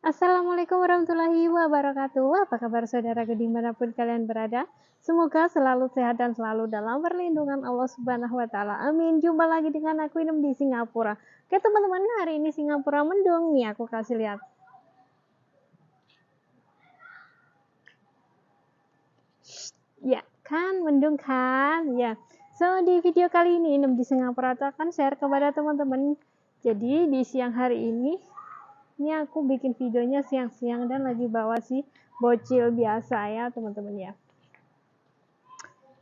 Assalamualaikum warahmatullahi wabarakatuh. Apa kabar saudaraku dimanapun kalian berada? Semoga selalu sehat dan selalu dalam perlindungan Allah Subhanahu wa Ta'ala. Amin. Jumpa lagi dengan aku Inem di Singapura. Oke teman-teman, hari ini Singapura mendung nih, aku kasih lihat. Ya kan, mendung kan? Ya. So di video kali ini Inem di Singapura akan share kepada teman-teman. Jadi di siang hari ini aku bikin videonya siang-siang dan lagi bawa si bocil biasa ya teman-teman ya.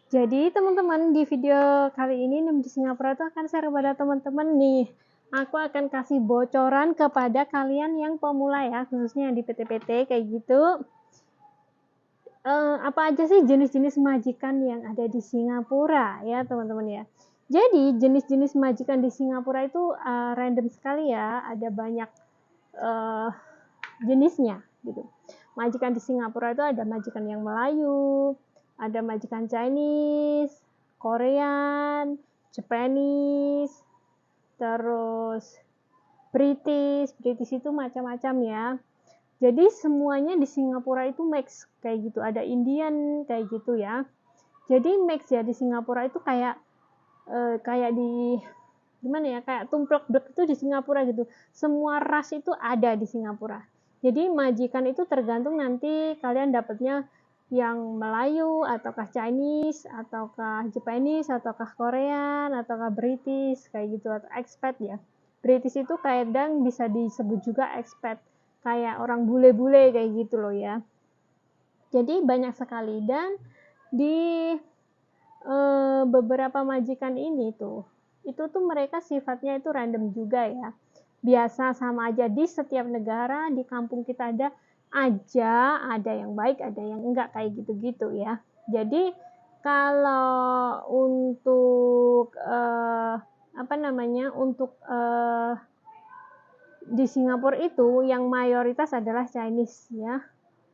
Jadi teman-teman, di video kali ini di Singapura itu akan share kepada teman-teman nih. Aku akan kasih bocoran kepada kalian yang pemula ya, khususnya yang di PT-PT kayak gitu. Apa aja sih jenis-jenis majikan yang ada di Singapura ya teman-teman ya. Jadi jenis-jenis majikan di Singapura itu random sekali ya, ada banyak jenisnya gitu. Majikan di Singapura itu ada majikan yang Melayu, ada majikan Chinese, Korean, Japanese, terus British itu macam-macam ya. Jadi semuanya di Singapura itu mix kayak gitu, ada Indian kayak gitu ya. Jadi mix ya di Singapura itu kayak di gimana ya, kayak tumplek-blek itu di Singapura gitu. Semua ras itu ada di Singapura. Jadi majikan itu tergantung nanti kalian dapatnya yang Melayu, ataukah Chinese, ataukah Japanese, ataukah Korean, ataukah British, kayak gitu, atau expat ya. British itu kadang bisa disebut juga expat, kayak orang bule-bule kayak gitu loh ya. Jadi banyak sekali, dan di beberapa majikan ini itu tuh mereka sifatnya itu random juga ya. Biasa sama aja di setiap negara, di kampung kita ada yang baik, ada yang enggak kayak gitu-gitu ya. Jadi kalau untuk di Singapura itu yang mayoritas adalah Chinese ya.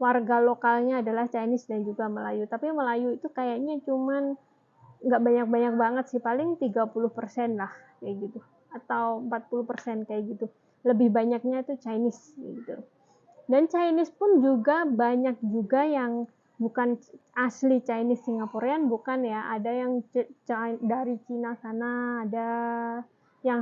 Warga lokalnya adalah Chinese dan juga Melayu. Tapi Melayu itu kayaknya cuman nggak banyak-banyak banget sih, paling 30% lah kayak gitu, atau 40% kayak gitu. Lebih banyaknya itu Chinese gitu. Dan Chinese pun juga banyak juga yang bukan asli Chinese Singaporean, bukan ya, ada yang dari Cina sana, ada yang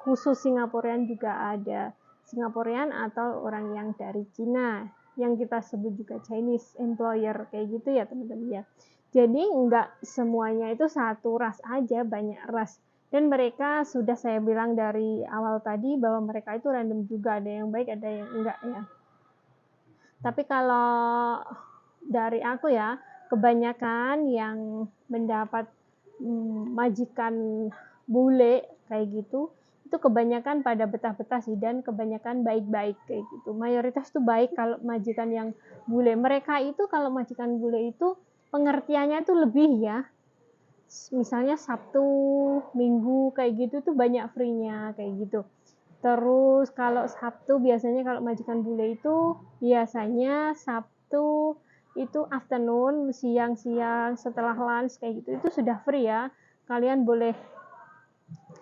khusus Singaporean juga ada. Singaporean atau orang yang dari Cina, yang kita sebut juga Chinese employer kayak gitu ya teman-teman ya. Jadi enggak semuanya itu satu ras aja, banyak ras. Dan mereka sudah saya bilang dari awal tadi bahwa mereka itu random juga, ada yang baik, ada yang enggak ya. Tapi kalau dari aku ya, kebanyakan yang mendapat majikan bule kayak gitu, itu kebanyakan pada betah-betah sih, dan kebanyakan baik-baik kayak gitu. Mayoritas tuh baik kalau majikan yang bule. Mereka itu kalau majikan bule itu pengertiannya tuh lebih ya. Misalnya Sabtu, Minggu kayak gitu tuh banyak free-nya kayak gitu. Terus kalau Sabtu biasanya kalau majikan bule itu biasanya Sabtu itu afternoon, siang-siang setelah lunch kayak gitu, itu sudah free ya. Kalian boleh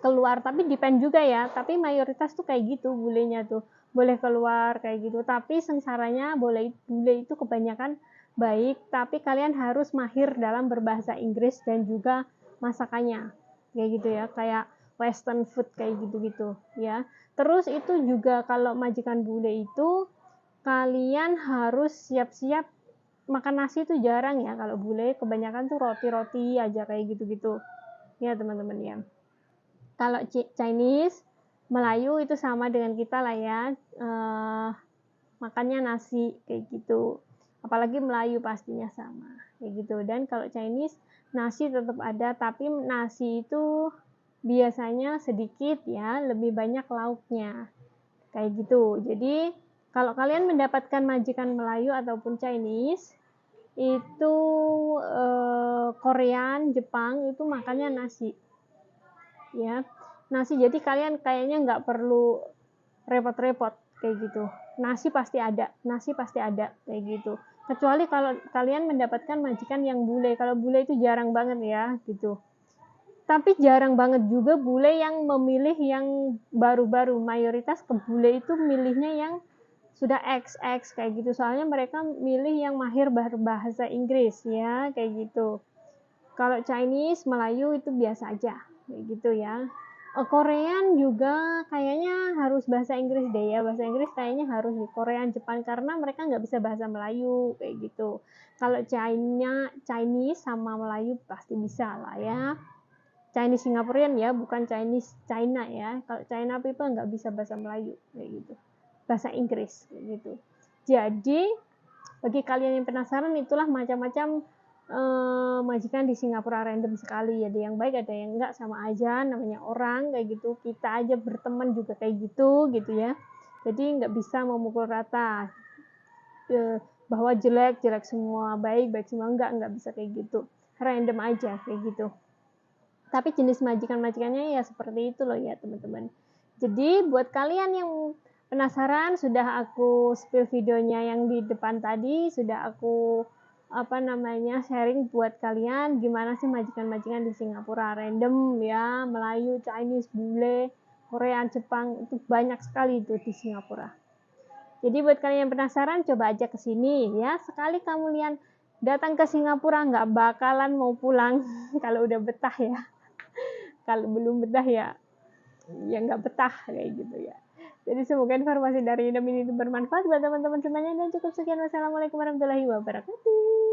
keluar, tapi depend juga ya, tapi mayoritas tuh kayak gitu bulenya tuh, boleh keluar kayak gitu. Tapi sengsaranya bule itu kebanyakan baik, tapi kalian harus mahir dalam berbahasa Inggris dan juga masakannya kayak gitu ya, kayak western food kayak gitu-gitu ya. Terus itu juga kalau majikan bule itu kalian harus siap-siap makan nasi itu jarang ya. Kalau bule kebanyakan tuh roti-roti aja kayak gitu-gitu ya teman-teman ya. Kalau Chinese, Melayu itu sama dengan kita lah ya, makannya nasi kayak gitu. Apalagi Melayu pastinya sama kayak gitu. Dan kalau Chinese, nasi tetap ada, tapi nasi itu biasanya sedikit ya, lebih banyak lauknya kayak gitu. Jadi kalau kalian mendapatkan majikan Melayu ataupun Chinese, itu Korean, Jepang itu makannya nasi ya, nasi. Jadi kalian kayaknya nggak perlu repot-repot kayak gitu, nasi pasti ada kayak gitu. Kecuali kalau kalian mendapatkan majikan yang bule. Kalau bule itu jarang banget ya gitu. Tapi jarang banget juga bule yang memilih yang baru-baru. Mayoritas ke bule itu milihnya yang sudah XX kayak gitu. Soalnya mereka milih yang mahir bahasa Inggris ya, kayak gitu. Kalau Chinese, Melayu itu biasa aja, kayak gitu ya. Korean juga kayaknya harus bahasa Inggris deh ya, bahasa Inggris kayaknya harus di Korean, Jepang, karena mereka nggak bisa bahasa Melayu, kayak gitu. Kalau Chinese sama Melayu pasti bisa lah ya. Chinese Singaporean ya, bukan Chinese China ya. Kalau China people nggak bisa bahasa Melayu, kayak gitu. Bahasa Inggris, kayak gitu. Jadi, bagi kalian yang penasaran, itulah macam-macam majikan di Singapura, random sekali. Ada yang baik, ada yang enggak, sama aja, namanya orang kayak gitu. Kita aja berteman juga kayak gitu ya. Jadi nggak bisa memukul rata bahwa jelek semua, baik semua, enggak bisa kayak gitu. Random aja kayak gitu. Tapi jenis majikan-majikannya ya seperti itu loh ya teman-teman. Jadi buat kalian yang penasaran, sudah aku spill videonya yang di depan tadi, sudah aku sharing buat kalian gimana sih majikan-majikan di Singapura, random ya, Melayu, Chinese, bule, Korea, Jepang, itu banyak sekali itu di Singapura. Jadi buat kalian yang penasaran, coba aja ke sini ya. Sekali kamu lihat datang ke Singapura, nggak bakalan mau pulang kalau udah betah ya. Kalau belum betah ya nggak betah kayak gitu ya. Jadi semoga informasi dari Indom ini bermanfaat buat teman-teman semuanya, dan cukup sekian. Wassalamualaikum warahmatullahi wabarakatuh.